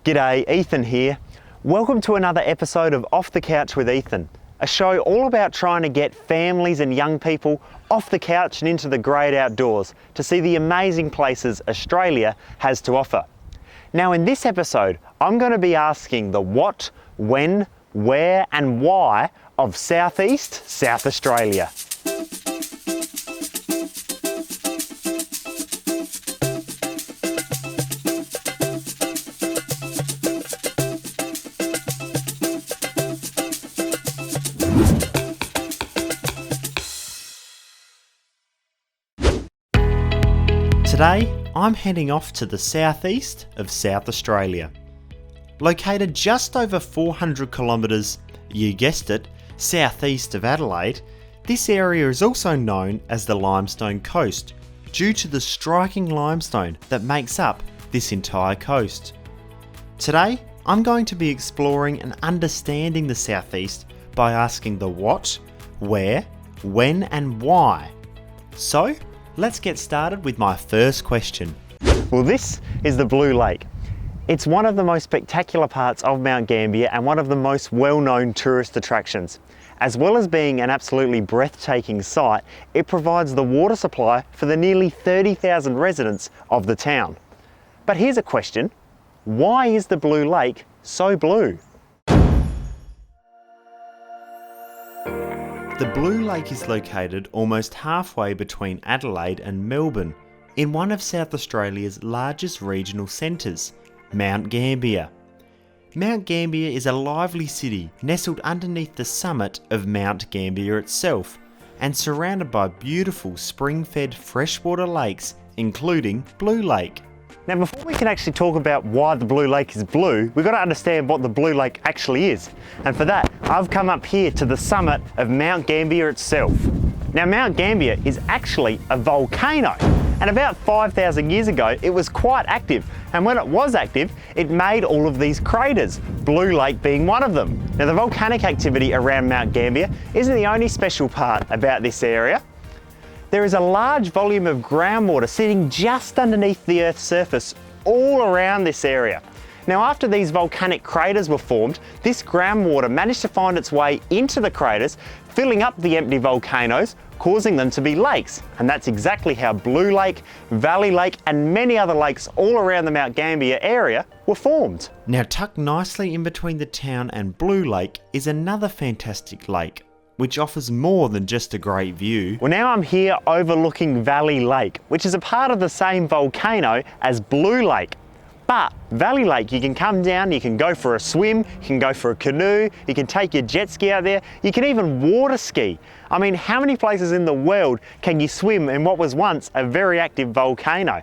G'day, Ethan here. Welcome to another episode of Off the Couch with Ethan, a show all about trying to get families and young people off the couch and into the great outdoors to see the amazing places Australia has to offer. Now in this episode, I'm going to be asking the what, when, where and why of Southeast South Australia. Today, I'm heading off to the southeast of South Australia. Located just over 400 kilometres, you guessed it, southeast of Adelaide, this area is also known as the Limestone Coast, due to the striking limestone that makes up this entire coast. Today, I'm going to be exploring and understanding the southeast by asking the what, where, when and why. So, let's get started with my first question. Well, this is the Blue Lake. It's one of the most spectacular parts of Mount Gambier and one of the most well-known tourist attractions. As well as being an absolutely breathtaking sight, it provides the water supply for the nearly 30,000 residents of the town. But here's a question. Why is the Blue Lake so blue? The Blue Lake is located almost halfway between Adelaide and Melbourne, in one of South Australia's largest regional centres, Mount Gambier. Mount Gambier is a lively city nestled underneath the summit of Mount Gambier itself, and surrounded by beautiful spring-fed freshwater lakes, including Blue Lake. Now before we can actually talk about why the Blue Lake is blue, we've got to understand what the Blue Lake actually is. And for that, I've come up here to the summit of Mount Gambier itself. Now Mount Gambier is actually a volcano, and about 5,000 years ago it was quite active, and when it was active it made all of these craters, Blue Lake being one of them. Now the volcanic activity around Mount Gambier isn't the only special part about this area. There is a large volume of groundwater sitting just underneath the Earth's surface all around this area. Now after these volcanic craters were formed, this groundwater managed to find its way into the craters, filling up the empty volcanoes, causing them to be lakes. And that's exactly how Blue Lake, Valley Lake and many other lakes all around the Mount Gambier area were formed. Now tucked nicely in between the town and Blue Lake is another fantastic lake, which offers more than just a great view. Well, now I'm here overlooking Valley Lake, which is a part of the same volcano as Blue Lake. But Valley Lake, you can come down, you can go for a swim, you can go for a canoe, you can take your jet ski out there, you can even water ski. I mean, how many places in the world can you swim in what was once a very active volcano?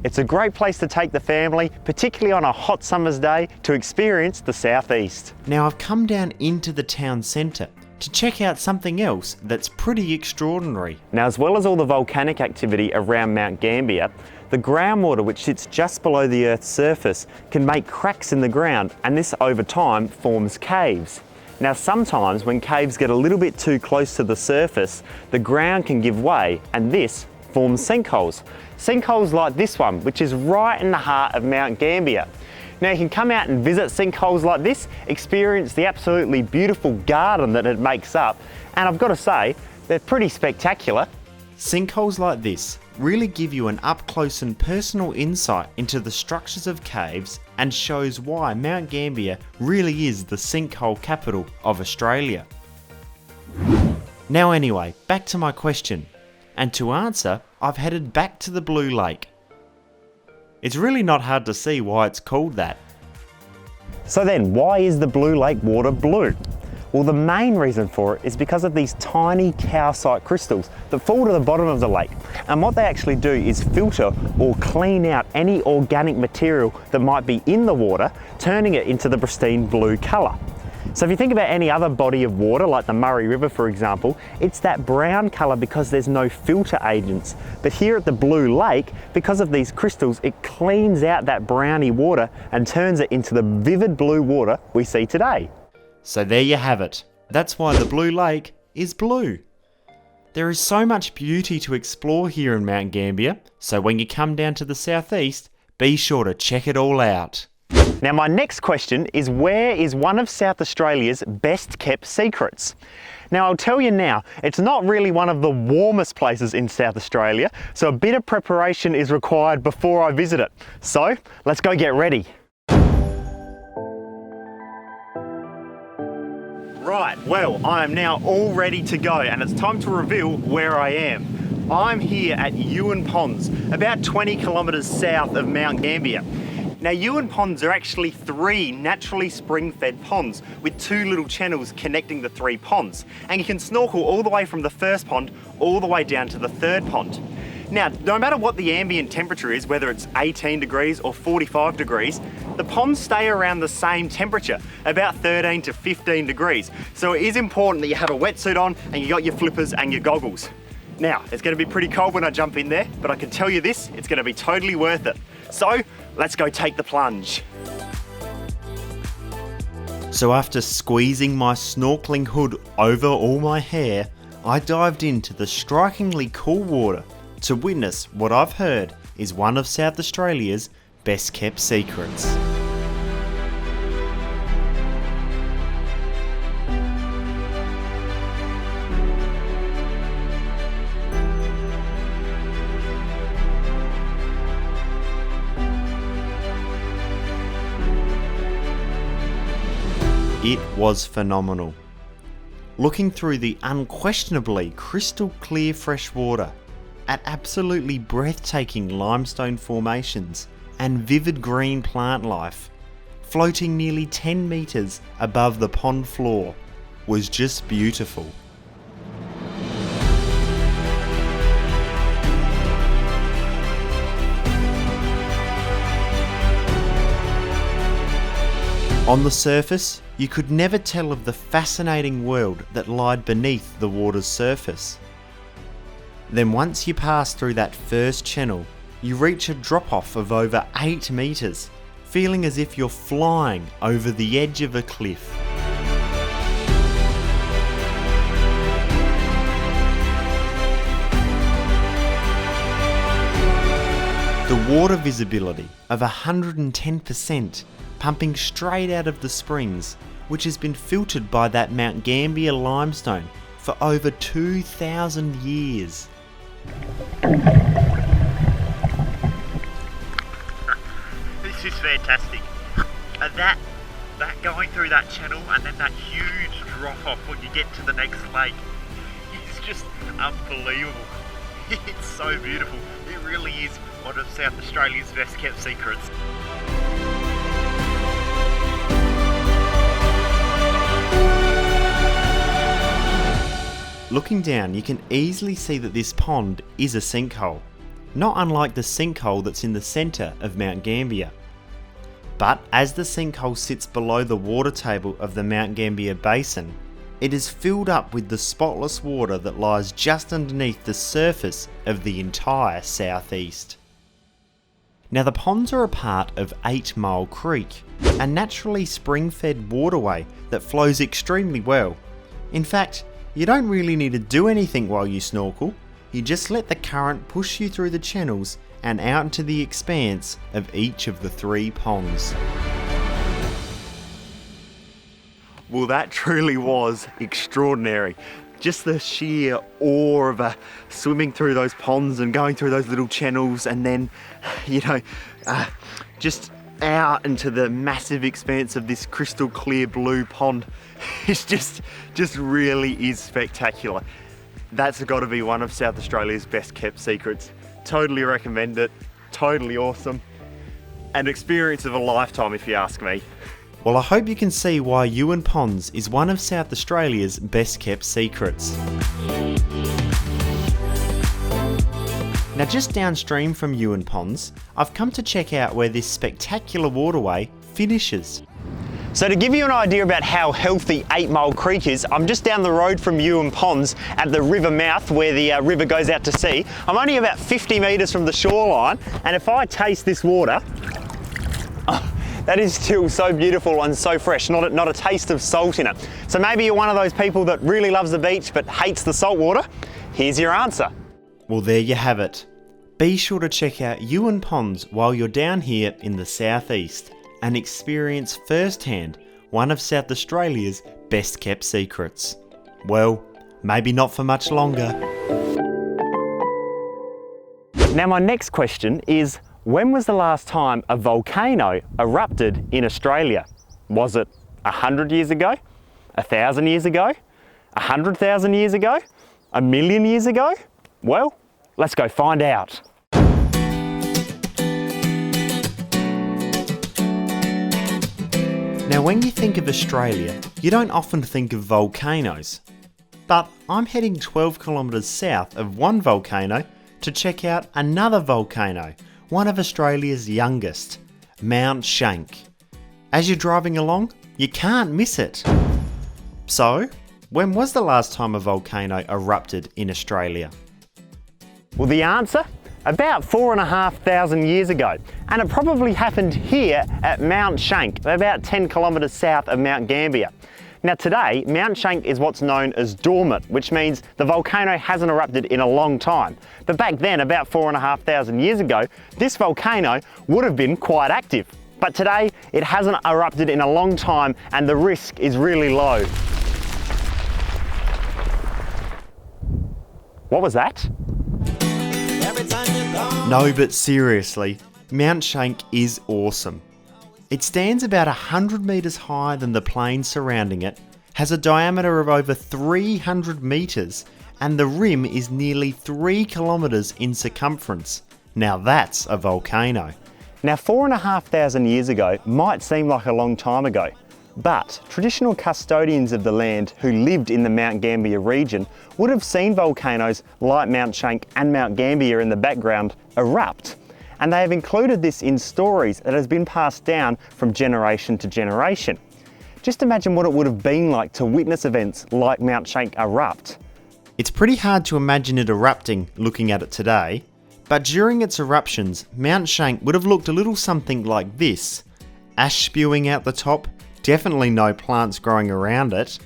It's a great place to take the family, particularly on a hot summer's day, to experience the southeast. Now I've come down into the town centre to check out something else that's pretty extraordinary. Now as well as all the volcanic activity around Mount Gambier, the groundwater which sits just below the Earth's surface can make cracks in the ground, and this over time forms caves. Now sometimes when caves get a little bit too close to the surface, the ground can give way and this forms sinkholes. Sinkholes like this one, which is right in the heart of Mount Gambier. Now you can come out and visit sinkholes like this, experience the absolutely beautiful garden that it makes up, and I've got to say, they're pretty spectacular. Sinkholes like this really give you an up-close and personal insight into the structures of caves and shows why Mount Gambier really is the sinkhole capital of Australia. Now anyway, back to my question, and to answer, I've headed back to the Blue Lake. It's really not hard to see why it's called that. So then, why is the Blue Lake water blue? Well, the main reason for it is because of these tiny calcite crystals that fall to the bottom of the lake. And what they actually do is filter or clean out any organic material that might be in the water, turning it into the pristine blue colour. So if you think about any other body of water, like the Murray River for example, it's that brown colour because there's no filter agents. But here at the Blue Lake, because of these crystals, it cleans out that browny water and turns it into the vivid blue water we see today. So there you have it. That's why the Blue Lake is blue. There is so much beauty to explore here in Mount Gambier, so when you come down to the southeast, be sure to check it all out. Now my next question is, where is one of South Australia's best kept secrets? Now I'll tell you now, it's not really one of the warmest places in South Australia, so a bit of preparation is required before I visit it. So let's go get ready. Right, well, I am now all ready to go and it's time to reveal where I am. I'm here at Yuan Ponds, about 20 kilometres south of Mount Gambier. Now Yuan Ponds are actually 3 naturally spring-fed ponds with 2 little channels connecting the 3 ponds. And you can snorkel all the way from the first pond all the way down to the 3rd pond. Now, no matter what the ambient temperature is, whether it's 18 degrees or 45 degrees, the ponds stay around the same temperature, about 13 to 15 degrees. So it is important that you have a wetsuit on and you got your flippers and your goggles. Now, it's going to be pretty cold when I jump in there, but I can tell you this, it's going to be totally worth it. So, let's go take the plunge. So after squeezing my snorkeling hood over all my hair, I dived into the strikingly cool water to witness what I've heard is one of South Australia's best kept secrets. It was phenomenal. Looking through the unquestionably crystal clear fresh water, at absolutely breathtaking limestone formations and vivid green plant life, floating nearly 10 metres above the pond floor, was just beautiful. On the surface, you could never tell of the fascinating world that lied beneath the water's surface. Then once you pass through that first channel, you reach a drop-off of over 8 metres, feeling as if you're flying over the edge of a cliff. The water visibility of 110%, pumping straight out of the springs, which has been filtered by that Mount Gambier limestone for over 2,000 years. This is fantastic. And that going through that channel and then that huge drop off when you get to the next lake is just unbelievable. It's so beautiful. It really is one of South Australia's best kept secrets. Looking down, you can easily see that this pond is a sinkhole, not unlike the sinkhole that's in the centre of Mount Gambier. But as the sinkhole sits below the water table of the Mount Gambier basin, it is filled up with the spotless water that lies just underneath the surface of the entire southeast. Now the ponds are a part of 8 Mile Creek, a naturally spring-fed waterway that flows extremely well. In fact, you don't really need to do anything while you snorkel, you just let the current push you through the channels and out into the expanse of each of the 3 ponds. Well, that truly was extraordinary. Just the sheer awe of swimming through those ponds and going through those little channels and then, just out into the massive expanse of this crystal clear blue pond. It's just really is spectacular. That's got to be one of South Australia's best kept secrets. Totally recommend it. Totally awesome. An experience of a lifetime if you ask me. Well, I hope you can see why Yuan Ponds is one of South Australia's best kept secrets. Now just downstream from Yuan Ponds, I've come to check out where this spectacular waterway finishes. So to give you an idea about how healthy 8 Mile Creek is, I'm just down the road from Yuan Ponds at the river mouth where the river goes out to sea. I'm only about 50 metres from the shoreline, and if I taste this water, that is still so beautiful and so fresh, not a taste of salt in it. So maybe you're one of those people that really loves the beach but hates the salt water. Here's your answer. Well, there you have it. Be sure to check out Yuan Ponds while you're down here in the southeast. and experience firsthand one of South Australia's best kept secrets. Well, maybe not for much longer. Now my next question is, when was the last time a volcano erupted in Australia? Was it 100 years ago? 1,000 years ago? 100,000 years ago? 1,000,000 years ago? Well, let's go find out. Now when you think of Australia, you don't often think of volcanoes. But I'm heading 12 kilometres south of one volcano to check out another volcano, one of Australia's youngest, Mount Shank. As you're driving along, you can't miss it. So, when was the last time a volcano erupted in Australia? Well, the answer? About 4,500 years ago, and it probably happened here at Mount Shank, about 10 kilometres south of Mount Gambier. Now today, Mount Shank is what's known as dormant, which means the volcano hasn't erupted in a long time. But back then, about 4,500 years ago, this volcano would have been quite active. But today, it hasn't erupted in a long time and the risk is really low. What was that? No, but seriously, Mount Shank is awesome. It stands about 100 metres higher than the plain surrounding it, has a diameter of over 300 metres, and the rim is nearly 3 kilometres in circumference. Now that's a volcano. Now 4,500 years ago might seem like a long time ago, but traditional custodians of the land who lived in the Mount Gambier region would have seen volcanoes like Mount Shank and Mount Gambier in the background erupt. And they have included this in stories that has been passed down from generation to generation. Just imagine what it would have been like to witness events like Mount Shank erupt. It's pretty hard to imagine it erupting looking at it today, but during its eruptions, Mount Shank would have looked a little something like this. Ash spewing out the top, definitely no plants growing around it.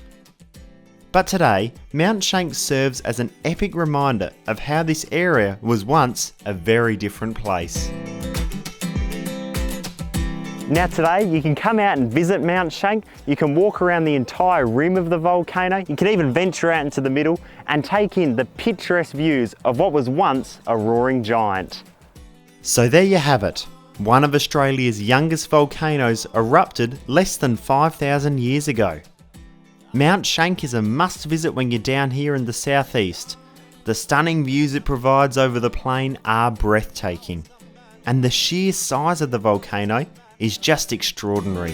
But today, Mount Shank serves as an epic reminder of how this area was once a very different place. Now today, you can come out and visit Mount Shank, you can walk around the entire rim of the volcano, you can even venture out into the middle and take in the picturesque views of what was once a roaring giant. So there you have it. One of Australia's youngest volcanoes erupted less than 5,000 years ago. Mount Shank is a must visit when you're down here in the southeast. The stunning views it provides over the plain are breathtaking, and the sheer size of the volcano is just extraordinary.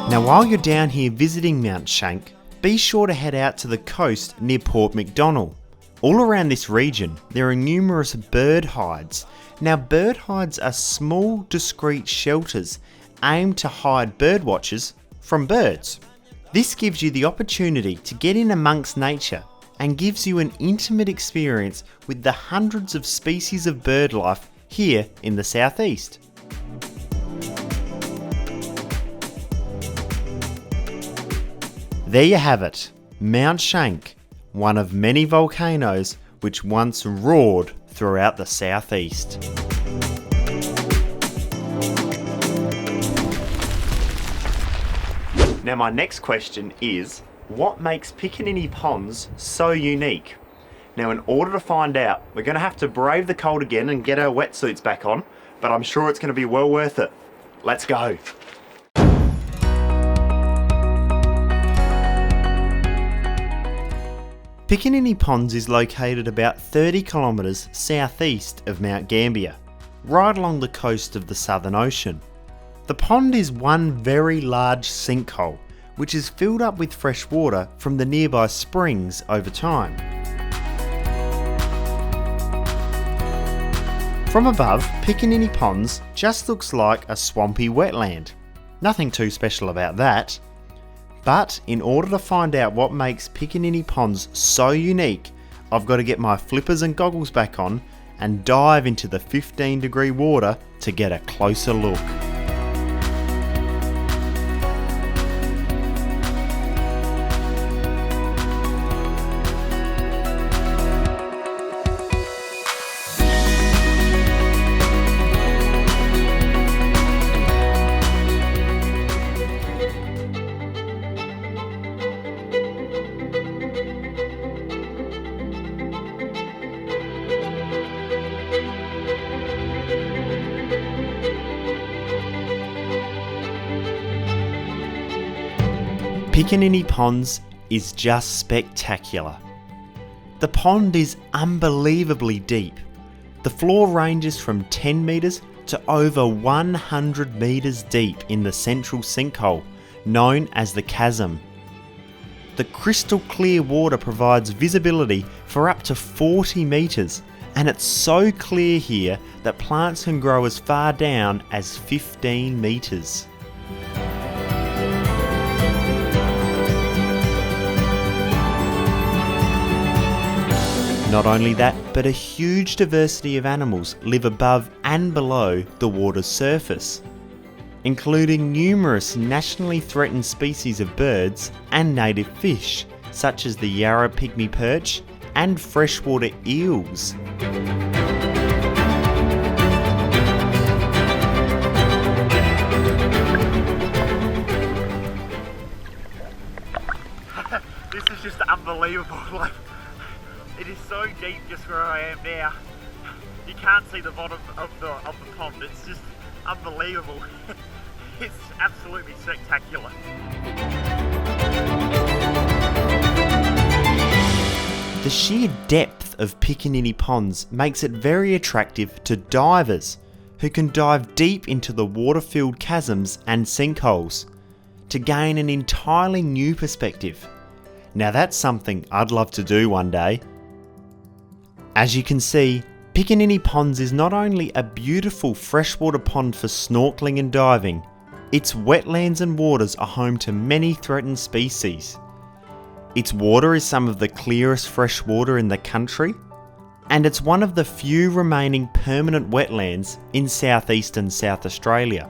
Now while you're down here visiting Mount Shank, be sure to head out to the coast near Port MacDonnell. All around this region, there are numerous bird hides. Now bird hides are small, discreet shelters aimed to hide bird watchers from birds. This gives you the opportunity to get in amongst nature and gives you an intimate experience with the hundreds of species of bird life here in the southeast. There you have it, Mount Shank, one of many volcanoes which once roared throughout the southeast. Now my next question is, what makes Piccaninny Ponds so unique? Now in order to find out, we're going to have to brave the cold again and get our wetsuits back on, but I'm sure it's going to be well worth it. Let's go. Piccaninny Ponds is located about 30 kilometres southeast of Mount Gambier, right along the coast of the Southern Ocean. The pond is one very large sinkhole, which is filled up with fresh water from the nearby springs over time. From above, Piccaninny Ponds just looks like a swampy wetland. Nothing too special about that. But in order to find out what makes Piccaninny Ponds so unique, I've got to get my flippers and goggles back on and dive into the 15-degree water to get a closer look. Piccaninny Ponds is just spectacular. The pond is unbelievably deep. The floor ranges from 10 metres to over 100 metres deep in the central sinkhole, known as the chasm. The crystal clear water provides visibility for up to 40 metres, and it's so clear here that plants can grow as far down as 15 metres. Not only that, but a huge diversity of animals live above and below the water's surface, including numerous nationally threatened species of birds and native fish, such as the Yarra pygmy perch and freshwater eels. This is just unbelievable. It is so deep just where I am now. You can't see the bottom of the pond. It's just unbelievable. It's absolutely spectacular. The sheer depth of Piccaninny Ponds makes it very attractive to divers who can dive deep into the water-filled chasms and sinkholes to gain an entirely new perspective. Now that's something I'd love to do one day. As you can see, Piccaninny Ponds is not only a beautiful freshwater pond for snorkeling and diving, its wetlands and waters are home to many threatened species. Its water is some of the clearest fresh water in the country, and it's one of the few remaining permanent wetlands in southeastern South Australia.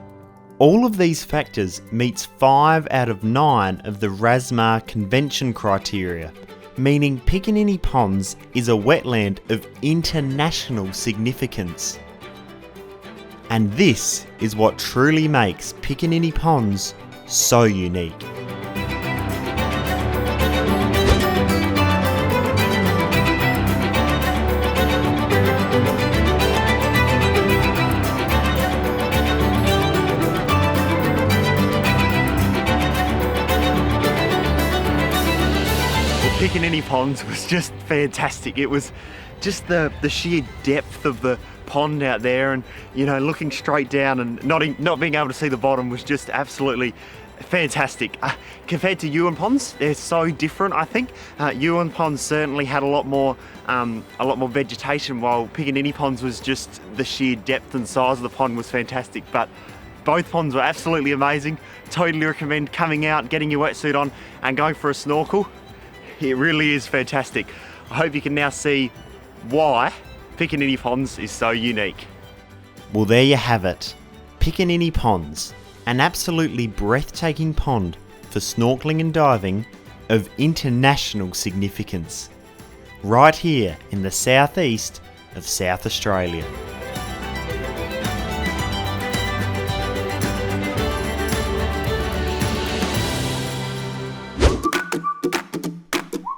All of these factors meets 5 out of 9 of the RASMAR Convention criteria, meaning Piccaninny Ponds is a wetland of international significance. And this is what truly makes Piccaninny Ponds so unique. Piccaninny Ponds was just fantastic. It was just the sheer depth of the pond out there, and looking straight down and not being able to see the bottom was just absolutely fantastic. Compared to Yuan Ponds, they're so different. I think Yuan Ponds certainly had a lot more vegetation, while Piccaninny Ponds was just the sheer depth and size of the pond was fantastic. But both ponds were absolutely amazing. Totally recommend coming out, getting your wetsuit on and going for a snorkel. It really is fantastic. I hope you can now see why Piccaninny Ponds is so unique. Well, there you have it. Piccaninny Ponds, an absolutely breathtaking pond for snorkeling and diving of international significance, right here in the southeast of South Australia.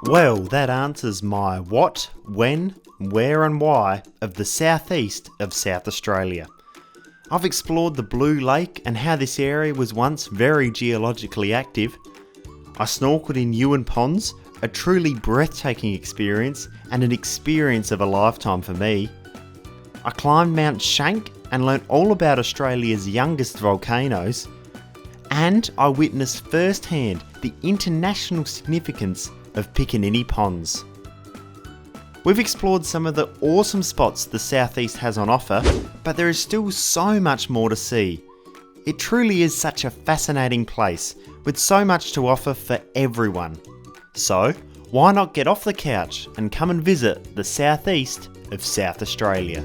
Well, that answers my what, when, where and why of the southeast of South Australia. I've explored the Blue Lake and how this area was once very geologically active. I snorkeled in Yuan Ponds, a truly breathtaking experience and an experience of a lifetime for me. I climbed Mount Shank and learnt all about Australia's youngest volcanoes. And I witnessed firsthand the international significance of Piccaninny Ponds. We've explored some of the awesome spots the southeast has on offer, but there is still so much more to see. It truly is such a fascinating place with so much to offer for everyone. So why not get off the couch and come and visit the southeast of South Australia?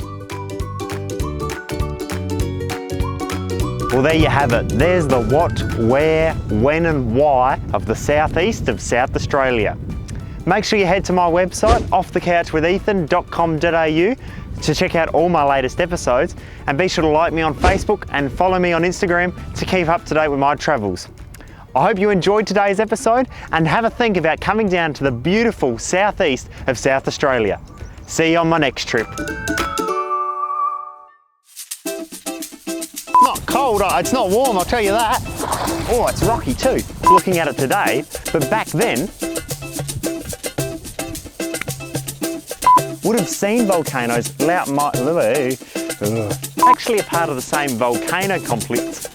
Well, there you have it. There's the what, where, when and why of the southeast of South Australia. Make sure you head to my website, offthecouchwithethan.com.au, to check out all my latest episodes, and be sure to like me on Facebook and follow me on Instagram to keep up to date with my travels. I hope you enjoyed today's episode and have a think about coming down to the beautiful southeast of South Australia. See you on my next trip. Not cold, it's not warm, I'll tell you that. Oh, it's rocky too. looking at it today, but back then, would have seen volcanoes actually a part of the same volcano complex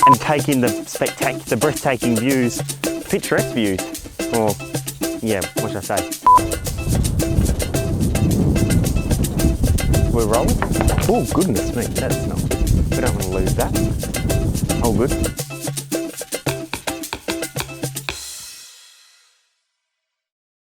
and take in the breathtaking views, picturesque views, or yeah, what should I say? We're rolling? Oh goodness me, that's not good. We don't want to lose that. All good.